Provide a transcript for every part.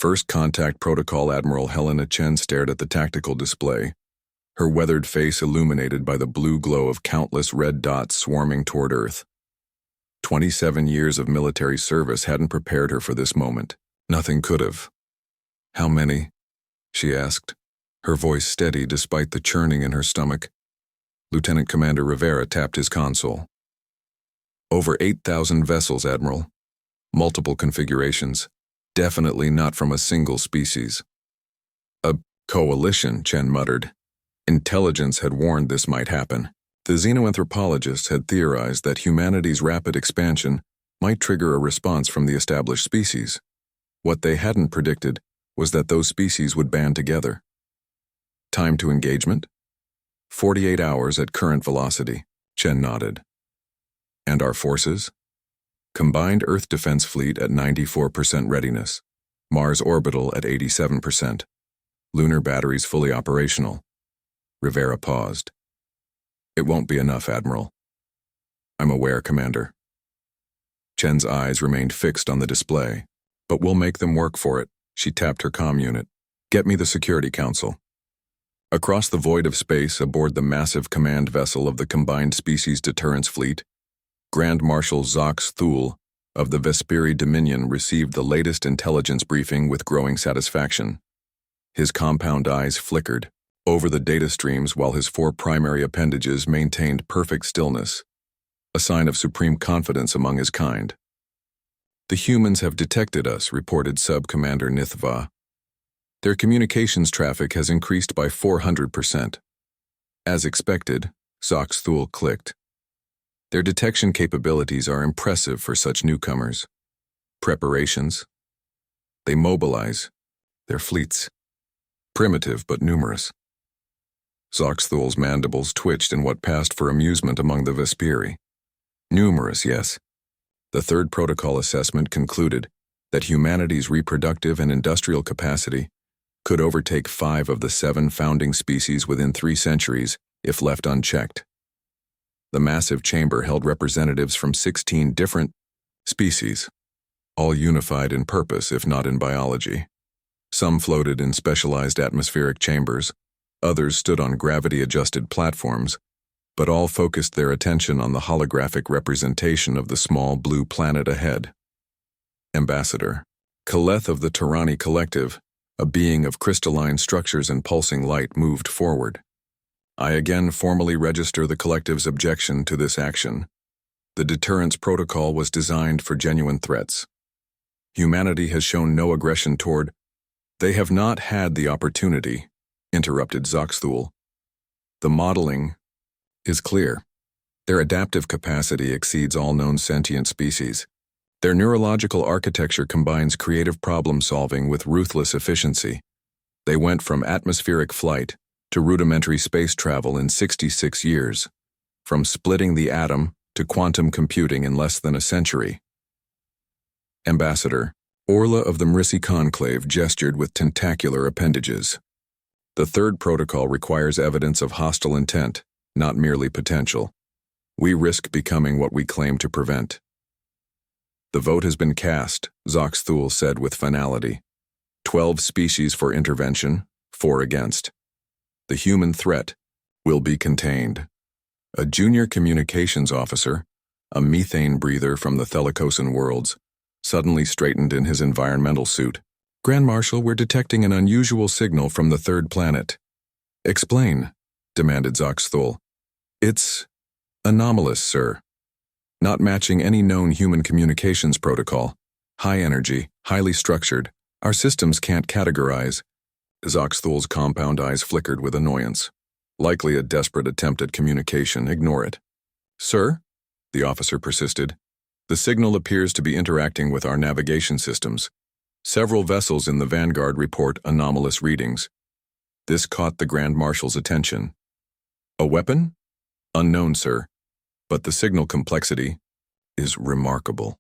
First Contact Protocol. Admiral Helena Chen stared at the tactical display, her weathered face illuminated by the blue glow of countless red dots swarming toward Earth. 27 years of military service hadn't prepared her for this moment. Nothing could have. "How many?" she asked, her voice steady despite the churning in her stomach. Lieutenant Commander Rivera tapped his console. "Over 8,000 vessels, Admiral. Multiple configurations. Definitely not from a single species." "A coalition," Chen muttered. Intelligence had warned this might happen. The xenoanthropologists had theorized that humanity's rapid expansion might trigger a response from the established species. What they hadn't predicted was that those species would band together. "Time to engagement?" 48 hours at current velocity, Chen nodded. "And our forces?" "Combined Earth Defense Fleet at 94% readiness. Mars Orbital at 87%. Lunar batteries fully operational." Rivera paused. "It won't be enough, Admiral." "I'm aware, Commander." Chen's eyes remained fixed on the display. "But we'll make them work for it." She tapped her comm unit. "Get me the Security Council." Across the void of space, aboard the massive command vessel of the Combined Species Deterrence Fleet, Grand Marshal Zox Thule of the Vesperi Dominion received the latest intelligence briefing with growing satisfaction. His compound eyes flickered over the data streams while his 4 primary appendages maintained perfect stillness, a sign of supreme confidence among his kind. "The humans have detected us," reported Sub-Commander Nithva. "Their communications traffic has increased by 400%. As expected," Zox Thule clicked. "Their detection capabilities are impressive for such newcomers." "Preparations?" "They mobilize their fleets. Primitive but numerous." Zox Thule's mandibles twitched in what passed for amusement among the Vesperi. "Numerous, yes." The third protocol assessment concluded that humanity's reproductive and industrial capacity could overtake 5 of the 7 founding species within 3 centuries if left unchecked. The massive chamber held representatives from 16 different species, all unified in purpose if not in biology. Some floated in specialized atmospheric chambers, others stood on gravity-adjusted platforms, but all focused their attention on the holographic representation of the small blue planet ahead. Ambassador Kaleth of the Tarani Collective, a being of crystalline structures and pulsing light, moved forward. "I again formally register the Collective's objection to this action. The deterrence protocol was designed for genuine threats. Humanity has shown no aggression toward—" "They have not had the opportunity," interrupted Zox Thule. "The modeling is clear. Their adaptive capacity exceeds all known sentient species. Their neurological architecture combines creative problem-solving with ruthless efficiency. They went from atmospheric flight to rudimentary space travel in 66 years, from splitting the atom to quantum computing in less than a century." Ambassador Orla of the Mrissi Conclave gestured with tentacular appendages. "The third protocol requires evidence of hostile intent, not merely potential. We risk becoming what we claim to prevent." "The vote has been cast," Zox Thule said with finality. 12 species for intervention, 4 against. The human threat will be contained. A junior communications officer, a methane breather from the Thelicosan worlds, suddenly straightened in his environmental suit. "Grand Marshal, we're detecting an unusual signal from the 3rd planet." "Explain," demanded Zox Thule. "It's anomalous, sir. Not matching any known human communications protocol. High energy, highly structured. Our systems can't categorize." Zox Thule's compound eyes flickered with annoyance. "Likely a desperate attempt at communication. Ignore it." "Sir?" the officer persisted. "The signal appears to be interacting with our navigation systems. Several vessels in the Vanguard report anomalous readings." This caught the Grand Marshal's attention. "A weapon?" "Unknown, sir. But the signal complexity is remarkable.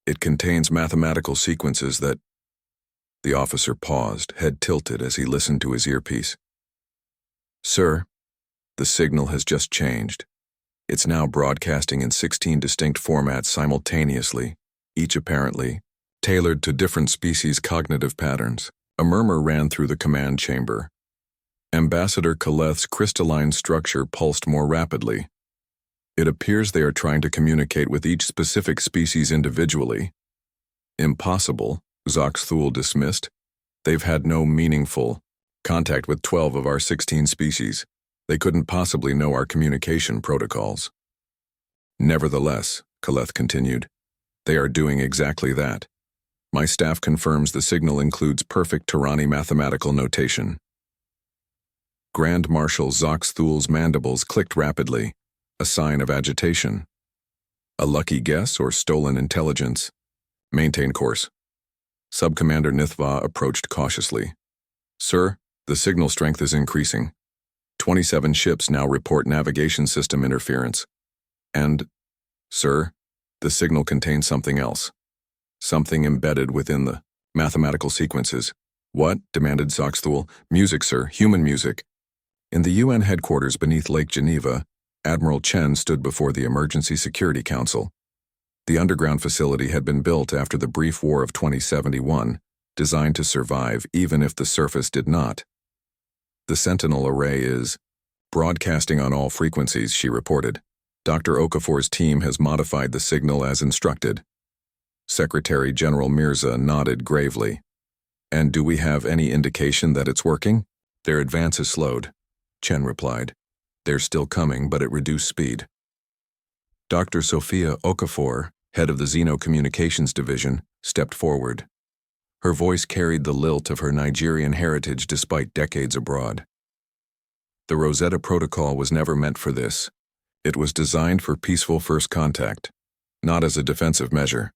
It contains mathematical sequences that—" The officer paused, head tilted as he listened to his earpiece. "Sir, the signal has just changed. It's now broadcasting in 16 distinct formats simultaneously, each apparently tailored to different species' cognitive patterns. A murmur ran through the command chamber. Ambassador Kaleth's crystalline structure pulsed more rapidly. It appears they are trying to communicate with each specific species individually. Impossible, Zoxthul dismissed. They've had no meaningful contact with 12 of our 16 species. They couldn't possibly know our communication protocols. Nevertheless, Kaleth continued, they are doing exactly that. My staff confirms the signal includes perfect Tarani mathematical notation. Grand Marshal Zoxthul's mandibles clicked rapidly, a sign of agitation. A lucky guess or stolen intelligence? Maintain course. Subcommander Nithva approached cautiously. Sir, the signal strength is increasing. 27 ships now report navigation system interference. And, sir, the signal contains something else. Something embedded within the mathematical sequences. What? Demanded Zoxthul. Music, sir, human music. In the UN headquarters beneath Lake Geneva, Admiral Chen stood before the Emergency Security Council. The underground facility had been built after the brief war of 2071, designed to survive even if the surface did not. The Sentinel array is broadcasting on all frequencies, she reported. Dr. Okafor's team has modified the signal as instructed. Secretary General Mirza nodded gravely. And do we have any indication that it's working? Their advance is slowed, Chen replied. They're still coming, but at reduced speed. Dr. Sophia Okafor, head of the Xeno Communications Division, stepped forward. Her voice carried the lilt of her Nigerian heritage despite decades abroad. The Rosetta Protocol was never meant for this. It was designed for peaceful first contact, not as a defensive measure.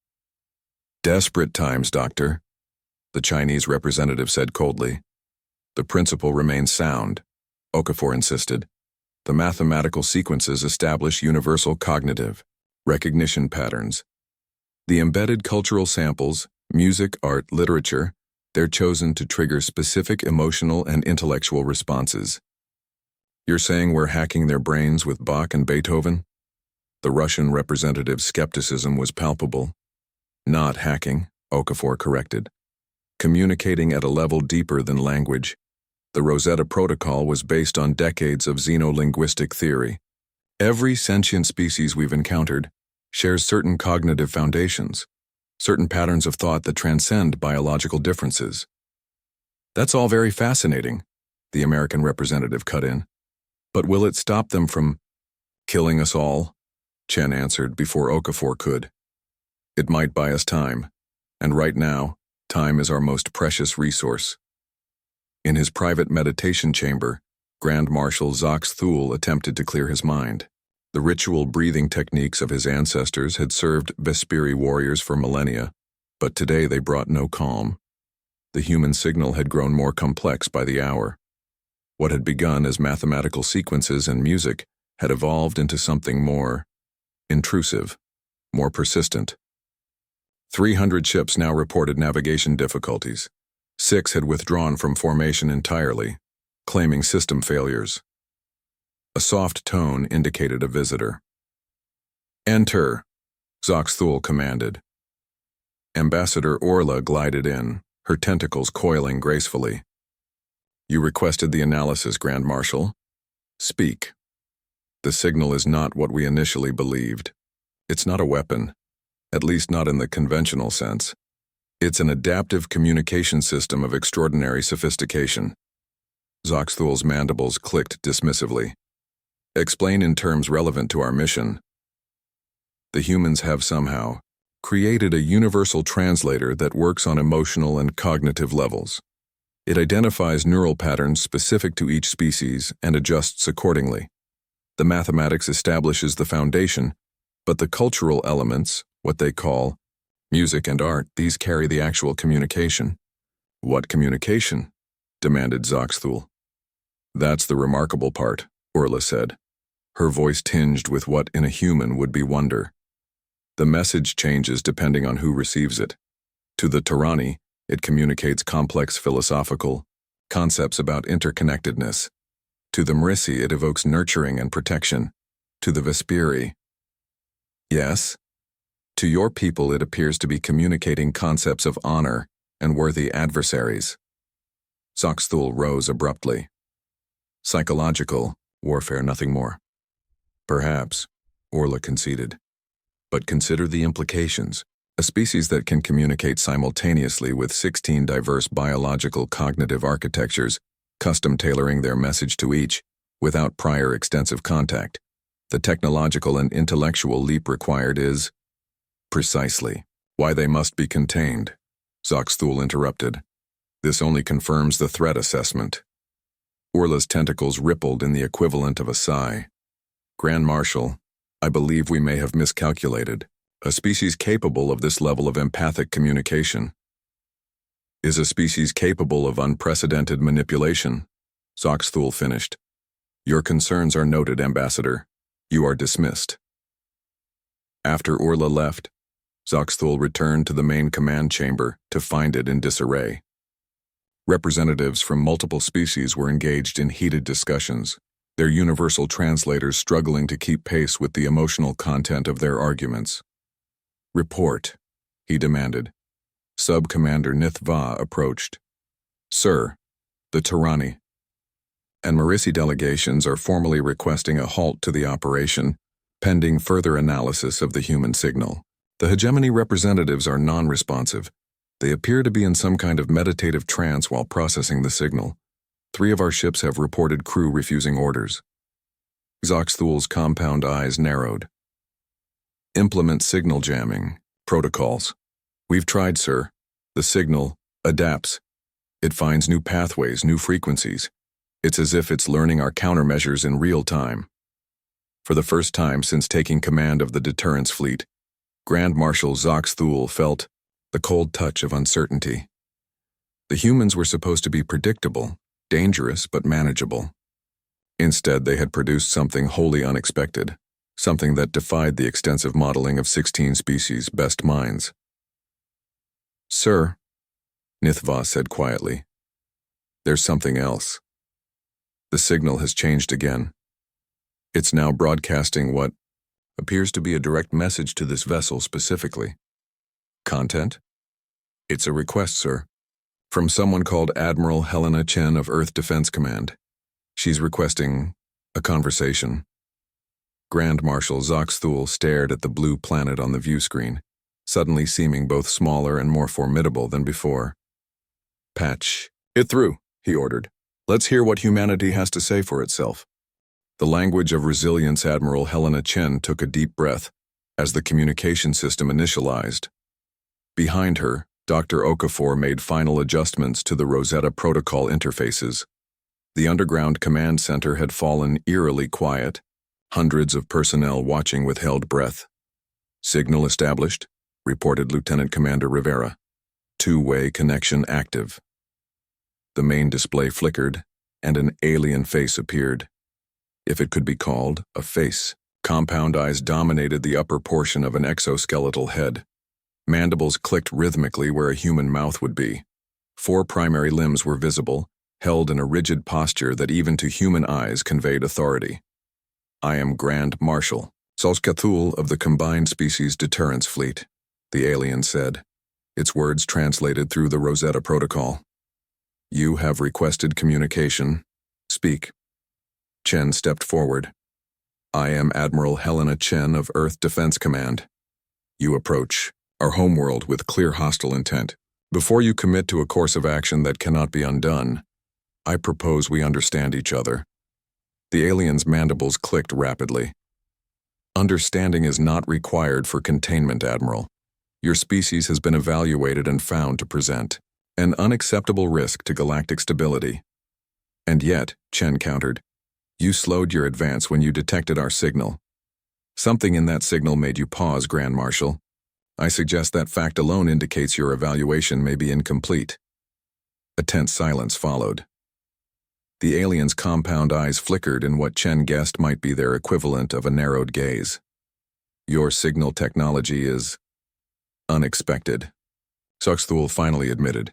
Desperate times, Doctor, the Chinese representative said coldly. The principle remains sound, Okafor insisted. The mathematical sequences establish universal cognitive recognition patterns. The embedded cultural samples, music, art, literature, they're chosen to trigger specific emotional and intellectual responses. You're saying we're hacking their brains with Bach and Beethoven? The Russian representative's skepticism was palpable. Not hacking, Okafor corrected. Communicating at a level deeper than language. The Rosetta Protocol was based on decades of xenolinguistic theory. Every sentient species we've encountered shares certain cognitive foundations, certain patterns of thought that transcend biological differences. That's all very fascinating, the American representative cut in. But will it stop them from killing us all? Chen answered before Okafor could. It might buy us time, and right now, time is our most precious resource. In his private meditation chamber, Grand Marshal Zoxthul attempted to clear his mind. The ritual breathing techniques of his ancestors had served Vesperi warriors for millennia, but today they brought no calm. The human signal had grown more complex by the hour. What had begun as mathematical sequences and music had evolved into something more intrusive, more persistent. 300 ships now reported navigation difficulties. 6 had withdrawn from formation entirely, claiming system failures. A soft tone indicated a visitor. Enter, Zoxthul commanded. Ambassador Orla glided in, her tentacles coiling gracefully. You requested the analysis, Grand Marshal. Speak. The signal is not what we initially believed. It's not a weapon, at least not in the conventional sense. It's an adaptive communication system of extraordinary sophistication. Zoxthul's mandibles clicked dismissively. Explain in terms relevant to our mission. The humans have somehow created a universal translator that works on emotional and cognitive levels. It identifies neural patterns specific to each species and adjusts accordingly. The mathematics establishes the foundation, but the cultural elements, what they call music and art, these carry the actual communication. What communication? Demanded Zoxthul. That's the remarkable part, Orla said. Her voice tinged with what in a human would be wonder. The message changes depending on who receives it. To the Tarani, it communicates complex philosophical concepts about interconnectedness. To the Marissi, it evokes nurturing and protection. To the Vesperi. Yes? To your people, it appears to be communicating concepts of honor and worthy adversaries. Zoxthul rose abruptly. Psychological warfare, nothing more. Perhaps, Orla conceded. But consider the implications. A species that can communicate simultaneously with 16 diverse biological cognitive architectures, custom tailoring their message to each, without prior extensive contact. The technological and intellectual leap required is precisely why they must be contained, Zoxthul interrupted. This only confirms the threat assessment. Orla's tentacles rippled in the equivalent of a sigh. Grand Marshal, I believe we may have miscalculated. A species capable of this level of empathic communication is a species capable of unprecedented manipulation, Zoxthul finished. Your concerns are noted, Ambassador. You are dismissed. After Orla left, Zoxthul returned to the main command chamber to find it in disarray. Representatives from multiple species were engaged in heated discussions, their universal translators struggling to keep pace with the emotional content of their arguments. Report, he demanded. Sub-Commander Nithva approached. Sir, the Tirani and Marissi delegations are formally requesting a halt to the operation, pending further analysis of the human signal. The hegemony representatives are non-responsive. They appear to be in some kind of meditative trance while processing the signal. 3 of our ships have reported crew refusing orders. Zoxthul's compound eyes narrowed. Implement signal jamming protocols. We've tried, sir. The signal adapts. It finds new pathways, new frequencies. It's as if it's learning our countermeasures in real time. For the first time since taking command of the deterrence fleet, Grand Marshal Zoxthul felt the cold touch of uncertainty. The humans were supposed to be predictable, dangerous but manageable. Instead, they had produced something wholly unexpected, something that defied the extensive modeling of 16 species' best minds. Sir, Nithva said quietly, there's something else. The signal has changed again. It's now broadcasting what appears to be a direct message to this vessel specifically. Content? It's a request, sir, from someone called Admiral Helena Chen of Earth Defense Command. She's requesting a conversation. Grand Marshal Zoxthul stared at the blue planet on the view screen, suddenly seeming both smaller and more formidable than before. Patch it through, he ordered. Let's hear what humanity has to say for itself. The language of resilience. Admiral Helena Chen took a deep breath as the communication system initialized. Behind her, Dr. Okafor made final adjustments to the Rosetta protocol interfaces. The underground command center had fallen eerily quiet, hundreds of personnel watching with held breath. Signal established, reported Lieutenant Commander Rivera. Two-way connection active. The main display flickered, and an alien face appeared. If it could be called a face, compound eyes dominated the upper portion of an exoskeletal head. Mandibles clicked rhythmically where a human mouth would be. 4 primary limbs were visible, held in a rigid posture that even to human eyes conveyed authority. I am Grand Marshal Zoxthul of the Combined Species Deterrence Fleet, the alien said, its words translated through the Rosetta protocol. You have requested communication. Speak. Chen stepped forward. I am Admiral Helena Chen of Earth Defense Command. You approach our homeworld with clear hostile intent. Before you commit to a course of action that cannot be undone, I propose we understand each other. The alien's mandibles clicked rapidly. Understanding is not required for containment, Admiral. Your species has been evaluated and found to present an unacceptable risk to galactic stability. And yet, Chen countered, you slowed your advance when you detected our signal. Something in that signal made you pause, Grand Marshal. I suggest that fact alone indicates your evaluation may be incomplete. A tense silence followed. The alien's compound eyes flickered in what Chen guessed might be their equivalent of a narrowed gaze. Your signal technology is unexpected, Zoxthul finally admitted.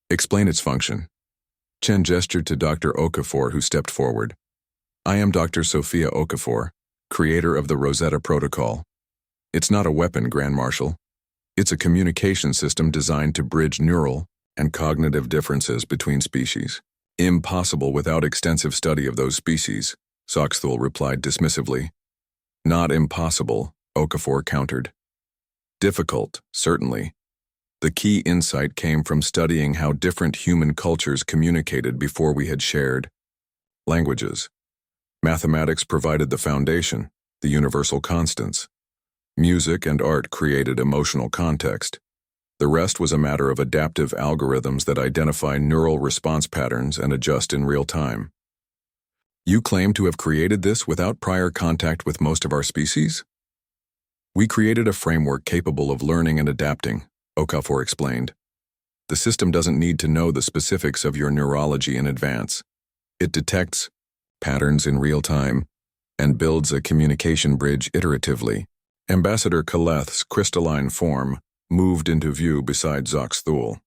Explain its function. Chen gestured to Dr. Okafor, who stepped forward. I am Dr. Sophia Okafor, creator of the Rosetta Protocol. It's not a weapon, Grand Marshal. It's a communication system designed to bridge neural and cognitive differences between species. Impossible without extensive study of those species, Zoxthul replied dismissively. Not impossible, Okafor countered. Difficult, certainly. The key insight came from studying how different human cultures communicated before we had shared languages. Mathematics provided the foundation, the universal constants. Music and art created emotional context. The rest was a matter of adaptive algorithms that identify neural response patterns and adjust in real time. You claim to have created this without prior contact with most of our species? We created a framework capable of learning and adapting, Okafor explained. The system doesn't need to know the specifics of your neurology in advance. It detects patterns in real time and builds a communication bridge iteratively. Ambassador Kaleth's crystalline form moved into view beside Zoxthul.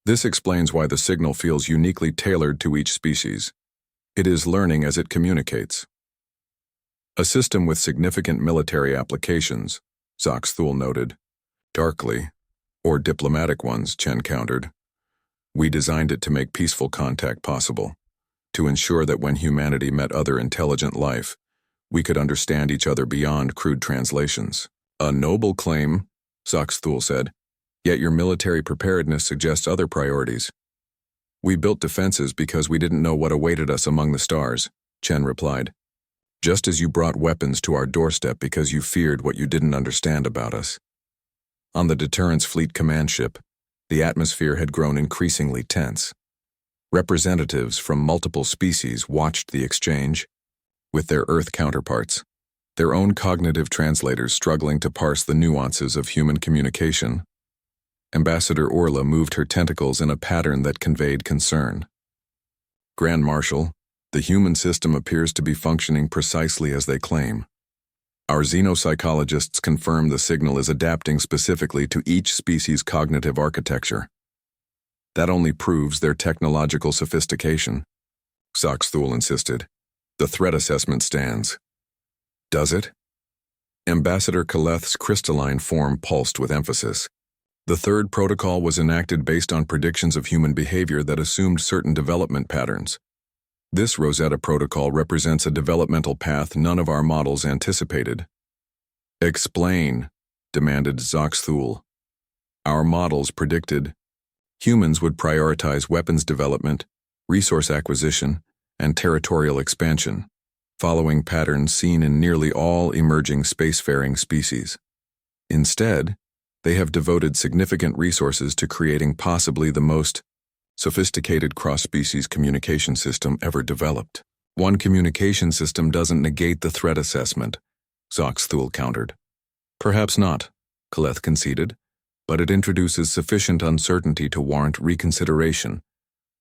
This explains why the signal feels uniquely tailored to each species. It is learning as it communicates. A system with significant military applications, Zoxthul noted. Darkly, or diplomatic ones, Chen countered. We designed it to make peaceful contact possible, to ensure that when humanity met other intelligent life, we could understand each other beyond crude translations. A noble claim, Zoxthul said, yet your military preparedness suggests other priorities. We built defenses because we didn't know what awaited us among the stars, Chen replied. Just as you brought weapons to our doorstep because you feared what you didn't understand about us. On the Deterrence Fleet command ship, the atmosphere had grown increasingly tense. Representatives from multiple species watched the exchange, with their Earth counterparts, their own cognitive translators struggling to parse the nuances of human communication. Ambassador Orla moved her tentacles in a pattern that conveyed concern. Grand Marshal, the human system appears to be functioning precisely as they claim. Our xenopsychologists confirm the signal is adapting specifically to each species' cognitive architecture. That only proves their technological sophistication, Zoxthul insisted. The threat assessment stands. Does it? Ambassador Kaleth's crystalline form pulsed with emphasis. The third protocol was enacted based on predictions of human behavior that assumed certain development patterns. This Rosetta protocol represents a developmental path none of our models anticipated. Explain, demanded Zoxthul. Our models predicted humans would prioritize weapons development, resource acquisition, and territorial expansion, following patterns seen in nearly all emerging spacefaring species. Instead, they have devoted significant resources to creating possibly the most sophisticated cross-species communication system ever developed. One communication system doesn't negate the threat assessment, Zoxthul countered. Perhaps not, Kaleth conceded, but it introduces sufficient uncertainty to warrant reconsideration.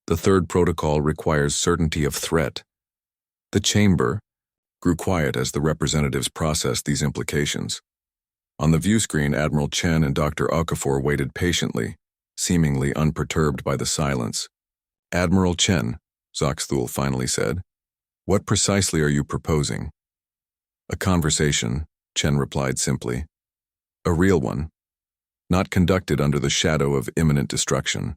The third protocol requires certainty of threat. The chamber grew quiet as the representatives processed these implications. On the view screen, Admiral Chen and Dr. Okafor waited patiently, seemingly unperturbed by the silence. Admiral Chen, Zoxthul finally said, what precisely are you proposing? A conversation, Chen replied simply. A real one. Not conducted under the shadow of imminent destruction.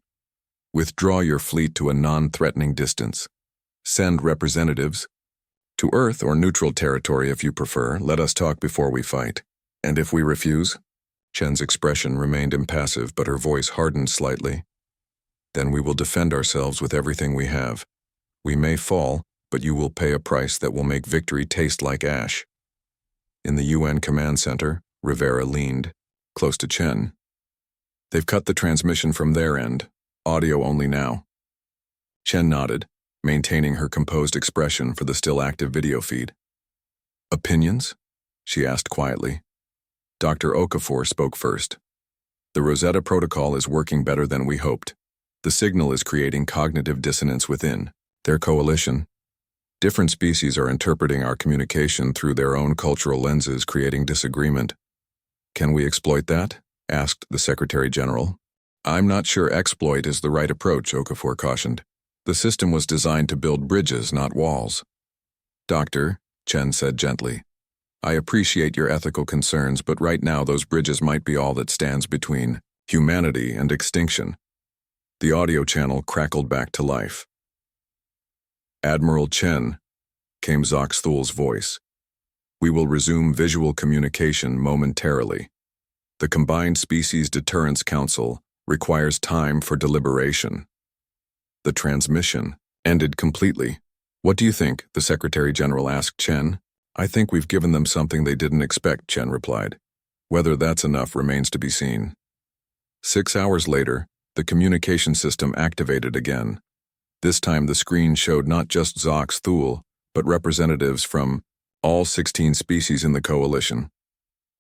Withdraw your fleet to a non-threatening distance. Send representatives to Earth or neutral territory if you prefer. Let us talk before we fight. And if we refuse? Chen's expression remained impassive, but her voice hardened slightly. Then we will defend ourselves with everything we have. We may fall, but you will pay a price that will make victory taste like ash. In the UN command center, Rivera leaned, close to Chen. They've cut the transmission from their end, audio only now. Chen nodded, maintaining her composed expression for the still active video feed. Opinions? She asked quietly. Dr. Okafor spoke first. The Rosetta Protocol is working better than we hoped. The signal is creating cognitive dissonance within their coalition. Different species are interpreting our communication through their own cultural lenses, creating disagreement. Can we exploit that? Asked the Secretary General. I'm not sure exploit is the right approach, Okafor cautioned. The system was designed to build bridges, not walls. Doctor, Chen said gently, I appreciate your ethical concerns, but right now those bridges might be all that stands between humanity and extinction. The audio channel crackled back to life. Admiral Chen, came Zox Thul's voice. We will resume visual communication momentarily. The Combined Species Deterrence Council requires time for deliberation. The transmission ended completely. What do you think? The Secretary General asked Chen. I think we've given them something they didn't expect, Chen replied. Whether that's enough remains to be seen. 6 hours later, the communication system activated again. This time the screen showed not just Zox Thul, but representatives from all 16 species in the coalition.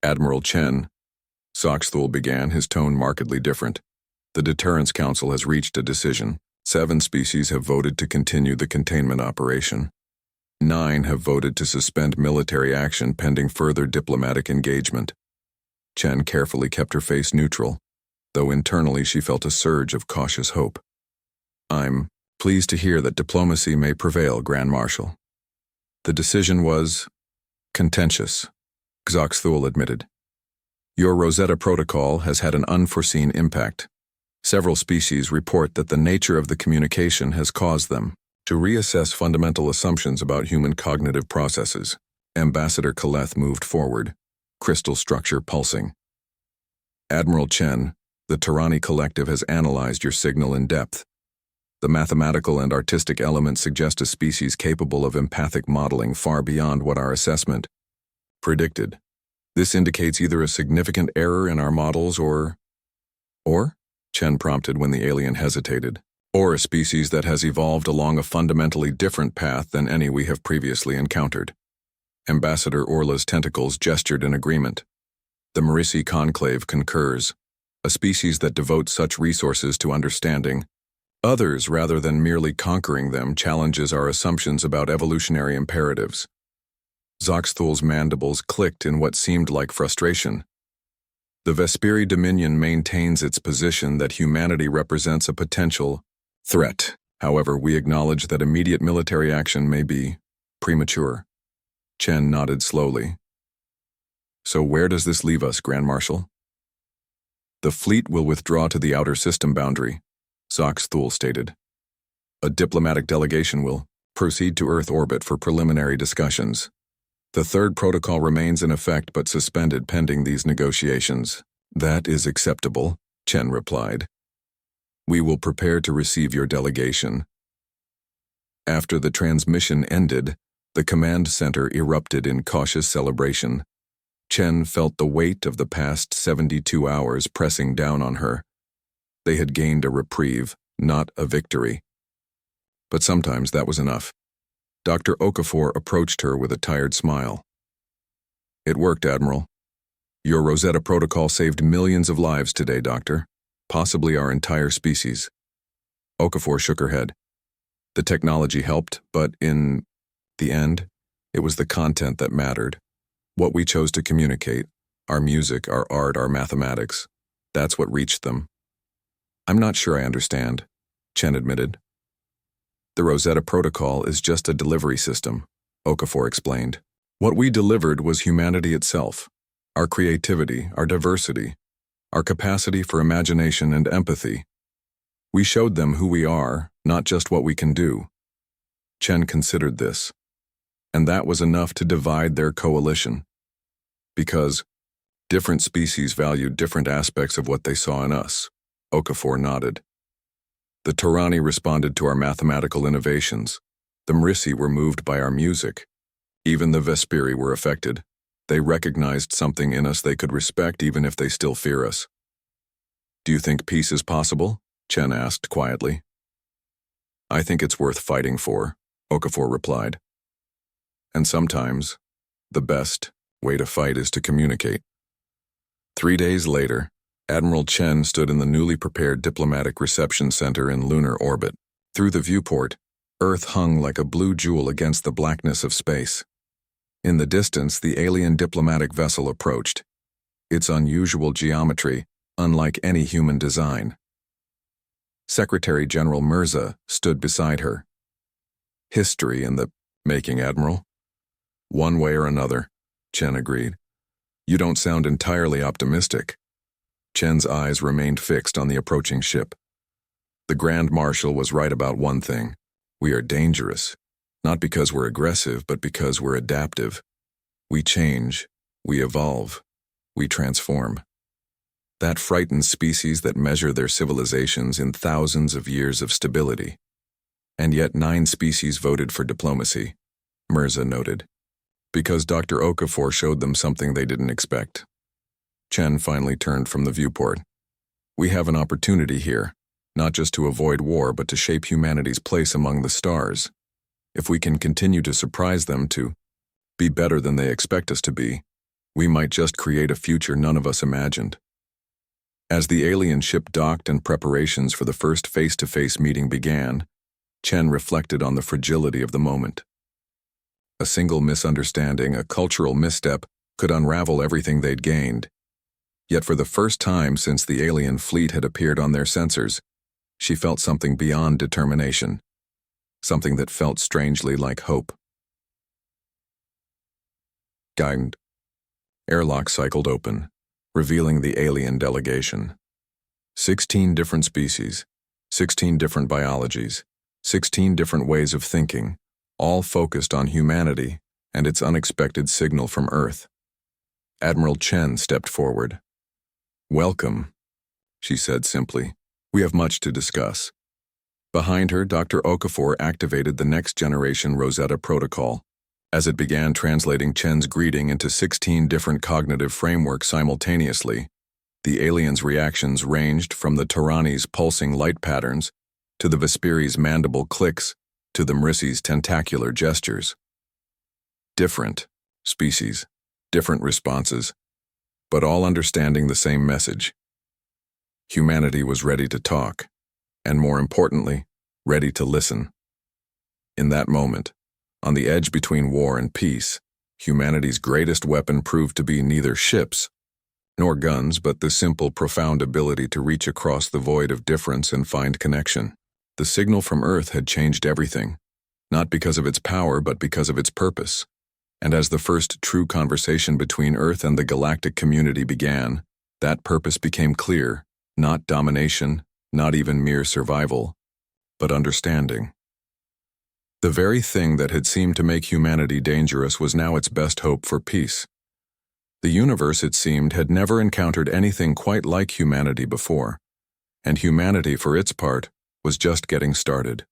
Admiral Chen, Zox Thul began, his tone markedly different. The Deterrence Council has reached a decision. 7 species have voted to continue the containment operation. 9 have voted to suspend military action pending further diplomatic engagement. Chen carefully kept her face neutral, though internally she felt a surge of cautious hope. I'm pleased to hear that diplomacy may prevail, Grand Marshal. The decision was contentious, Zox Thul admitted. Your Rosetta Protocol has had an unforeseen impact. Several species report that the nature of the communication has caused them to reassess fundamental assumptions about human cognitive processes. Ambassador Kaleth moved forward, crystal structure pulsing. Admiral Chen, the Tarani Collective has analyzed your signal in depth. The mathematical and artistic elements suggest a species capable of empathic modeling far beyond what our assessment predicted. This indicates either a significant error in our models or? Chen prompted when the alien hesitated. Or a species that has evolved along a fundamentally different path than any we have previously encountered. Ambassador Orla's tentacles gestured in agreement. The Marisi Conclave concurs. A species that devotes such resources to understanding others rather than merely conquering them challenges our assumptions about evolutionary imperatives. Zox Thul's mandibles clicked in what seemed like frustration. The Vesperi Dominion maintains its position that humanity represents a potential threat. However, we acknowledge that immediate military action may be premature. Chen nodded slowly. So where does this leave us, Grand Marshal? The fleet will withdraw to the outer system boundary, Zox Thul stated. A diplomatic delegation will proceed to Earth orbit for preliminary discussions. The third protocol remains in effect but suspended pending these negotiations. That is acceptable, Chen replied. We will prepare to receive your delegation. After the transmission ended, the command center erupted in cautious celebration. Chen felt the weight of the past 72 hours pressing down on her. They had gained a reprieve, not a victory. But sometimes that was enough. Dr. Okafor approached her with a tired smile. It worked, Admiral. Your Rosetta Protocol saved millions of lives today, Doctor. Possibly our entire species. Okafor shook her head. The technology helped, but in the end, it was the content that mattered. What we chose to communicate, our music, our art, our mathematics, that's what reached them. I'm not sure I understand, Chen admitted. The Rosetta Protocol is just a delivery system, Okafor explained. What we delivered was humanity itself, our creativity, our diversity, our capacity for imagination and empathy. We showed them who we are, not just what we can do. Chen considered this, and that was enough to divide their coalition. Because different species valued different aspects of what they saw in us, Okafor nodded. The Tarani responded to our mathematical innovations. The Marisi were moved by our music. Even the Vesperi were affected. They recognized something in us they could respect even if they still fear us. Do you think peace is possible? Chen asked quietly. I think it's worth fighting for, Okafor replied. And sometimes, the best way to fight is to communicate. 3 days later, Admiral Chen stood in the newly prepared diplomatic reception center in lunar orbit. Through the viewport, Earth hung like a blue jewel against the blackness of space. In the distance, the alien diplomatic vessel approached. Its unusual geometry, unlike any human design. Secretary General Mirza stood beside her. History in the making, Admiral. One way or another, Chen agreed. You don't sound entirely optimistic. Chen's eyes remained fixed on the approaching ship. The Grand Marshal was right about one thing. We are dangerous. Not because we're aggressive, but because we're adaptive. We change. We evolve. We transform. That frightens species that measure their civilizations in thousands of years of stability. And yet 9 species voted for diplomacy, Mirza noted. Because Dr. Okafor showed them something they didn't expect. Chen finally turned from the viewport. We have an opportunity here, not just to avoid war, but to shape humanity's place among the stars. If we can continue to surprise them, to be better than they expect us to be, we might just create a future none of us imagined. As the alien ship docked and preparations for the first face-to-face meeting began, Chen reflected on the fragility of the moment. A single misunderstanding, a cultural misstep, could unravel everything they'd gained. Yet for the first time since the alien fleet had appeared on their sensors, she felt something beyond determination, something that felt strangely like hope. Guided. Airlock cycled open, revealing the alien delegation. 16 different species, 16 different biologies, 16 different ways of thinking, all focused on humanity and its unexpected signal from Earth. Admiral Chen stepped forward. "Welcome," she said simply. "We have much to discuss." Behind her, Dr. Okafor activated the Next Generation Rosetta Protocol. As it began translating Chen's greeting into 16 different cognitive frameworks simultaneously, the aliens' reactions ranged from the Tarani's pulsing light patterns to the Vesperi's mandible clicks to the Mrissi's tentacular gestures. Different species, different responses, but all understanding the same message. Humanity was ready to talk, and more importantly, ready to listen. In that moment, on the edge between war and peace, humanity's greatest weapon proved to be neither ships nor guns, but the simple, profound ability to reach across the void of difference and find connection. The signal from Earth had changed everything, not because of its power, but because of its purpose. And as the first true conversation between Earth and the galactic community began, that purpose became clear, not domination, not even mere survival, but understanding. The very thing that had seemed to make humanity dangerous was now its best hope for peace. The universe, it seemed, had never encountered anything quite like humanity before, and humanity, for its part, was just getting started.